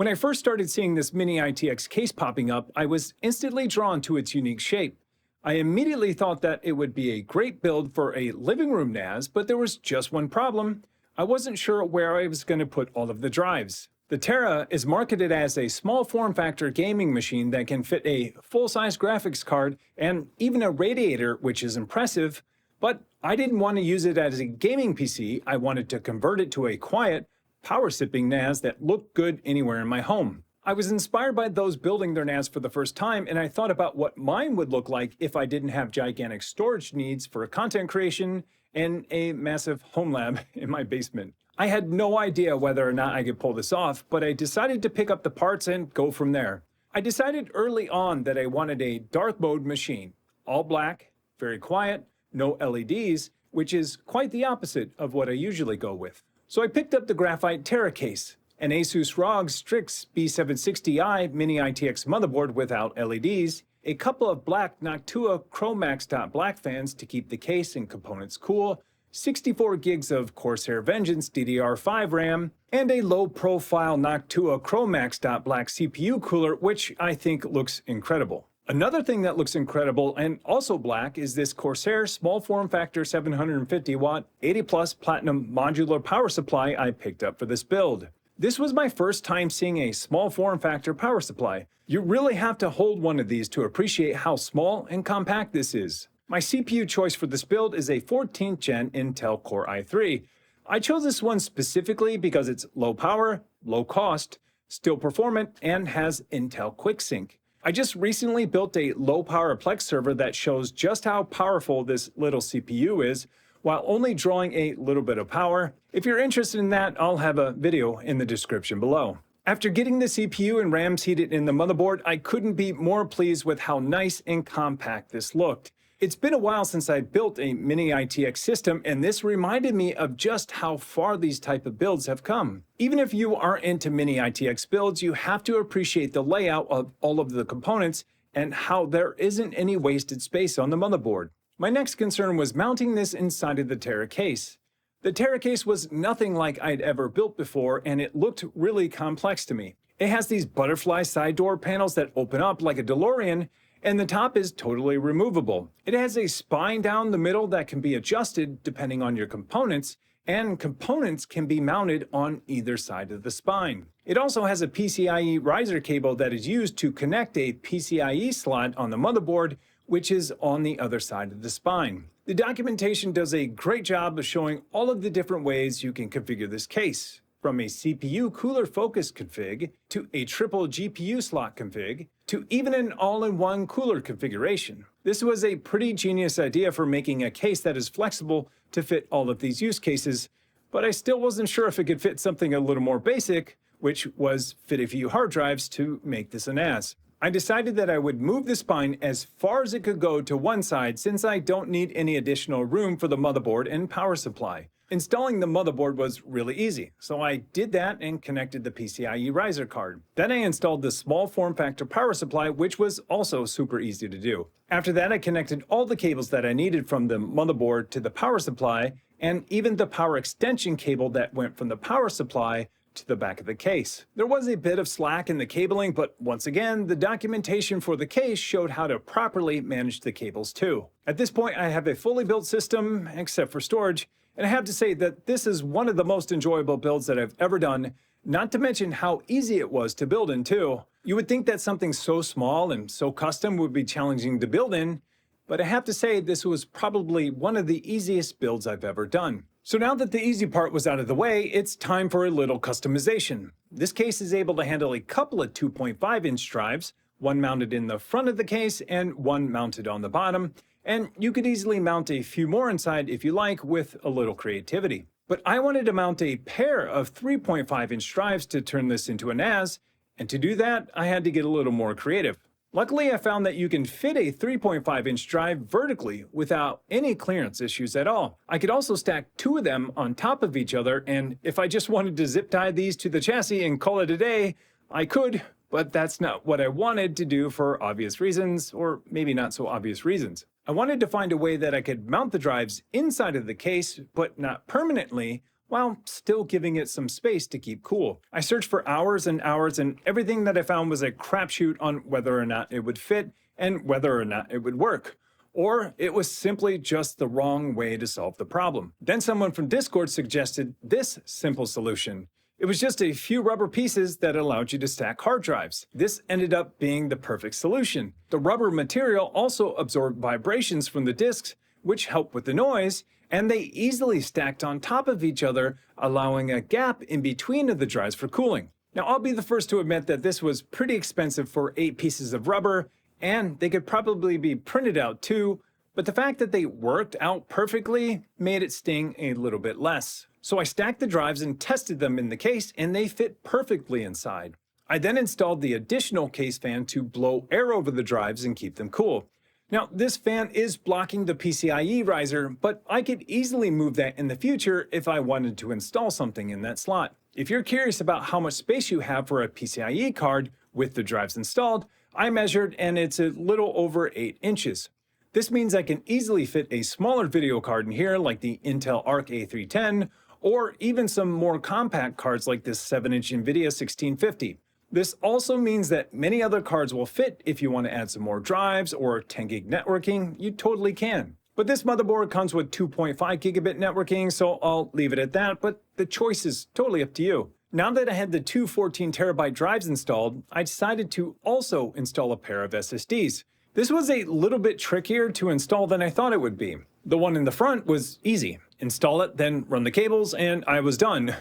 When I first started seeing this Mini ITX case popping up, I was instantly drawn to its unique shape. I immediately thought that it would be a great build for a living room NAS, but there was just one problem. I wasn't sure where I was going to put all of the drives. The Terra is marketed as a small form factor gaming machine that can fit a full-size graphics card and even a radiator, which is impressive, but I didn't want to use it as a gaming PC. I wanted to convert it to a quiet, power-sipping NAS that looked good anywhere in my home. I was inspired by those building their NAS for the first time, and I thought about what mine would look like if I didn't have gigantic storage needs for content creation and a massive home lab in my basement. I had no idea whether or not I could pull this off, but I decided to pick up the parts and go from there. I decided early on that I wanted a dark mode machine, all black, very quiet, no LEDs, which is quite the opposite of what I usually go with. So I picked up the Graphite Terra case, an Asus ROG Strix B760i Mini ITX motherboard without LEDs, a couple of black Noctua Chromax Black fans to keep the case and components cool, 64 gigs of Corsair Vengeance DDR5 RAM, and a low-profile Noctua Chromax Black CPU cooler, which I think looks incredible. Another thing that looks incredible and also black is this Corsair small form factor 750 watt 80 plus platinum modular power supply I picked up for this build. This was my first time seeing a small form factor power supply. You really have to hold one of these to appreciate how small and compact this is. My CPU choice for this build is a 14th gen Intel Core i3. I chose this one specifically because it's low power, low cost, still performant, and has Intel QuickSync. I just recently built a low-power Plex server that shows just how powerful this little CPU is, while only drawing a little bit of power. If you're interested in that, I'll have a video in the description below. After getting the CPU and RAM seated in the motherboard, I couldn't be more pleased with how nice and compact this looked. It's been a while since I built a Mini ITX system, and this reminded me of just how far these type of builds have come. Even if you aren't into Mini ITX builds, you have to appreciate the layout of all of the components and how there isn't any wasted space on the motherboard. My next concern was mounting this inside of the Terra case. The Terra case was nothing like I'd ever built before, and it looked really complex to me. It has these butterfly side door panels that open up like a DeLorean, and the top is totally removable. It has a spine down the middle that can be adjusted depending on your components, and components can be mounted on either side of the spine. It also has a PCIe riser cable that is used to connect a PCIe slot on the motherboard, which is on the other side of the spine. The documentation does a great job of showing all of the different ways you can configure this case, from a CPU cooler focus config, to a triple GPU slot config, to even an all-in-one cooler configuration. This was a pretty genius idea for making a case that is flexible to fit all of these use cases, but I still wasn't sure if it could fit something a little more basic, which was fit a few hard drives to make this a NAS. I decided that I would move the spine as far as it could go to one side since I don't need any additional room for the motherboard and power supply. Installing the motherboard was really easy, so I did that and connected the PCIe riser card. Then I installed the small form factor power supply, which was also super easy to do. After that, I connected all the cables that I needed from the motherboard to the power supply, and even the power extension cable that went from the power supply to the back of the case. There was a bit of slack in the cabling, but once again, the documentation for the case showed how to properly manage the cables too. At this point, I have a fully built system, except for storage, and I have to say that this is one of the most enjoyable builds that I've ever done, not to mention how easy it was to build in too. You would think that something so small and so custom would be challenging to build in, but I have to say this was probably one of the easiest builds I've ever done. So now that the easy part was out of the way, it's time for a little customization. This case is able to handle a couple of 2.5-inch drives, one mounted in the front of the case and one mounted on the bottom, and you could easily mount a few more inside if you like with a little creativity. But I wanted to mount a pair of 3.5-inch drives to turn this into a NAS, and to do that, I had to get a little more creative. Luckily, I found that you can fit a 3.5-inch drive vertically without any clearance issues at all. I could also stack two of them on top of each other, and if I just wanted to zip tie these to the chassis and call it a day, I could, but that's not what I wanted to do for obvious reasons, or maybe not so obvious reasons. I wanted to find a way that I could mount the drives inside of the case, but not permanently, while still giving it some space to keep cool. I searched for hours and hours, and everything that I found was a crapshoot on whether or not it would fit and whether or not it would work. Or it was simply just the wrong way to solve the problem. Then someone from Discord suggested this simple solution. It was just a few rubber pieces that allowed you to stack hard drives. This ended up being the perfect solution. The rubber material also absorbed vibrations from the disks, which helped with the noise, and they easily stacked on top of each other, allowing a gap in between of the drives for cooling. Now, I'll be the first to admit that this was pretty expensive for 8 pieces of rubber, and they could probably be printed out too, but the fact that they worked out perfectly made it sting a little bit less. So I stacked the drives and tested them in the case, and they fit perfectly inside. I then installed the additional case fan to blow air over the drives and keep them cool. Now, this fan is blocking the PCIe riser, but I could easily move that in the future if I wanted to install something in that slot. If you're curious about how much space you have for a PCIe card with the drives installed, I measured and it's a little over 8 inches. This means I can easily fit a smaller video card in here like the Intel Arc A310 or even some more compact cards like this 7-inch NVIDIA 1650. This also means that many other cards will fit if you want to add some more drives or 10 gig networking, you totally can. But this motherboard comes with 2.5 gigabit networking, so I'll leave it at that, but the choice is totally up to you. Now that I had the two 14 terabyte drives installed, I decided to also install a pair of SSDs. This was a little bit trickier to install than I thought it would be. The one in the front was easy. Install it, then run the cables, and I was done.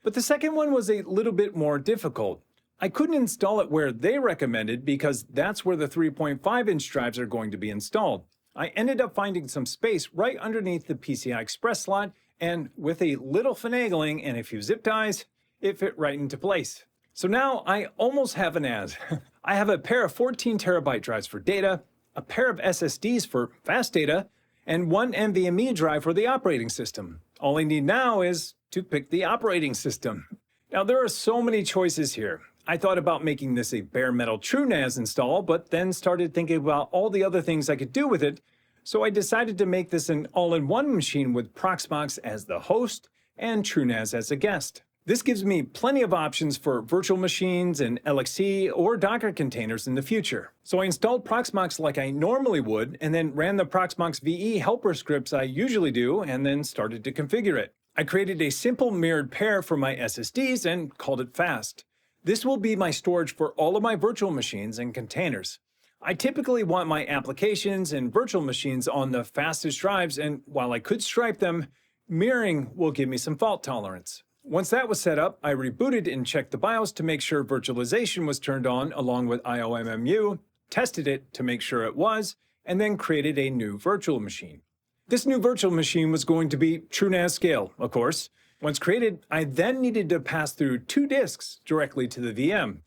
But the second one was a little bit more difficult. I couldn't install it where they recommended because that's where the 3.5-inch drives are going to be installed. I ended up finding some space right underneath the PCI Express slot, and with a little finagling and a few zip ties, it fit right into place. So now I almost have an NAS. I have a pair of 14 terabyte drives for data, a pair of SSDs for fast data, and one NVMe drive for the operating system. All I need now is to pick the operating system. Now there are so many choices here. I thought about making this a bare metal TrueNAS install, but then started thinking about all the other things I could do with it. So I decided to make this an all-in-one machine with Proxmox as the host and TrueNAS as a guest. This gives me plenty of options for virtual machines and LXC or Docker containers in the future. So I installed Proxmox like I normally would, and then ran the Proxmox VE helper scripts I usually do, and then started to configure it. I created a simple mirrored pair for my SSDs and called it fast. This will be my storage for all of my virtual machines and containers. I typically want my applications and virtual machines on the fastest drives, and while I could stripe them, mirroring will give me some fault tolerance. Once that was set up, I rebooted and checked the BIOS to make sure virtualization was turned on along with IOMMU, tested it to make sure it was, and then created a new virtual machine. This new virtual machine was going to be TrueNAS scale, of course. Once created, I then needed to pass through 2 disks directly to the VM.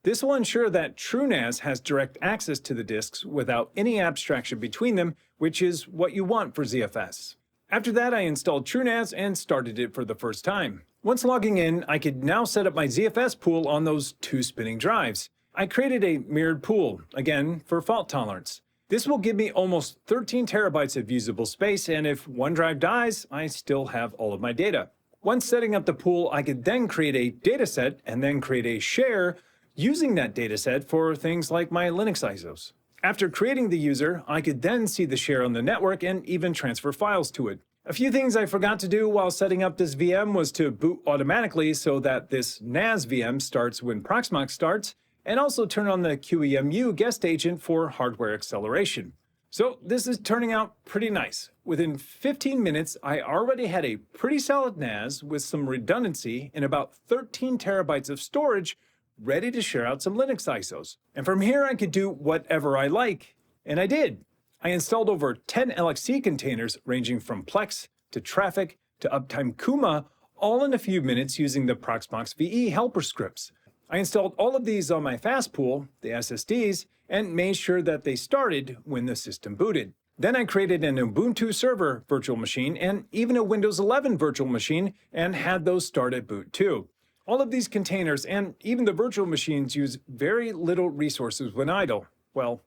This will ensure that TrueNAS has direct access to the disks without any abstraction between them, which is what you want for ZFS. After that, I installed TrueNAS and started it for the first time. Once logging in, I could now set up my ZFS pool on those 2 spinning drives. I created a mirrored pool, again for fault tolerance. This will give me almost 13 terabytes of usable space, and if one drive dies, I still have all of my data. Once setting up the pool, I could then create a dataset and then create a share using that dataset for things like my Linux ISOs. After creating the user, I could then see the share on the network and even transfer files to it. A few things I forgot to do while setting up this VM was to boot automatically so that this NAS VM starts when Proxmox starts, and also turn on the QEMU guest agent for hardware acceleration. So this is turning out pretty nice. Within 15 minutes, I already had a pretty solid NAS with some redundancy and about 13 terabytes of storage ready to share out some Linux ISOs. And from here, I could do whatever I like. And I did. I installed over 10 LXC containers ranging from Plex to Traffic to Uptime Kuma, all in a few minutes using the Proxmox VE helper scripts. I installed all of these on my fast pool, the SSDs, and made sure that they started when the system booted. Then I created an Ubuntu server virtual machine and even a Windows 11 virtual machine and had those start at boot too. All of these containers and even the virtual machines use very little resources when idle. Well,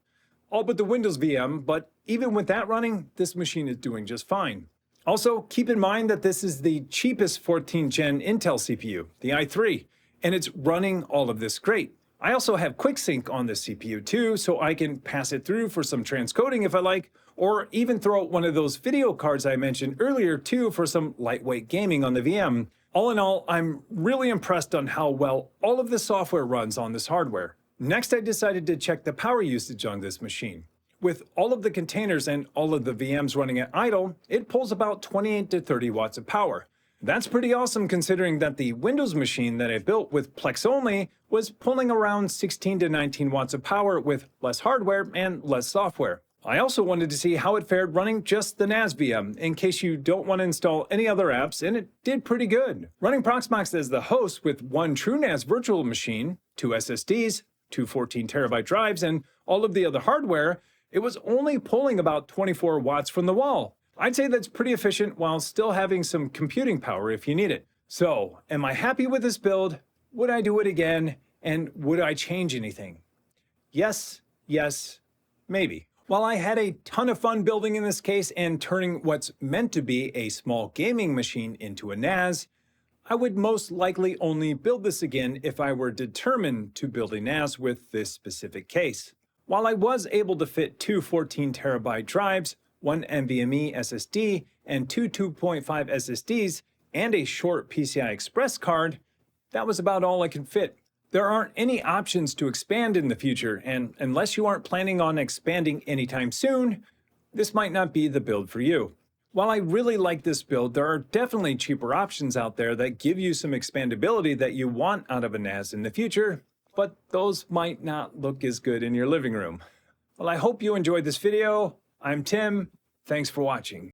all but the Windows VM, but even with that running, this machine is doing just fine. Also, keep in mind that this is the cheapest 14th gen Intel CPU, the i3, and it's running all of this great. I also have QuickSync on this CPU too, so I can pass it through for some transcoding if I like, or even throw out one of those video cards I mentioned earlier too for some lightweight gaming on the VM. All in all, I'm really impressed on how well all of the software runs on this hardware. Next, I decided to check the power usage on this machine. With all of the containers and all of the VMs running at idle, it pulls about 28 to 30 watts of power. That's pretty awesome considering that the Windows machine that I built with Plex only was pulling around 16 to 19 watts of power with less hardware and less software. I also wanted to see how it fared running just the NAS VM in case you don't want to install any other apps, and it did pretty good. Running Proxmox as the host with one TrueNAS virtual machine, 2 SSDs, 2 14TB drives, and all of the other hardware, it was only pulling about 24 watts from the wall. I'd say that's pretty efficient while still having some computing power if you need it. So, am I happy with this build? Would I do it again? And would I change anything? Yes, maybe. While I had a ton of fun building in this case and turning what's meant to be a small gaming machine into a NAS, I would most likely only build this again if I were determined to build a NAS with this specific case. While I was able to fit 2 14TB drives, 1 NVMe SSD, and 2 2.5 SSDs, and a short PCI Express card, that was about all I could fit. There aren't any options to expand in the future, and unless you aren't planning on expanding anytime soon, this might not be the build for you. While I really like this build, there are definitely cheaper options out there that give you some expandability that you want out of a NAS in the future, but those might not look as good in your living room. Well, I hope you enjoyed this video. I'm Tim. Thanks for watching.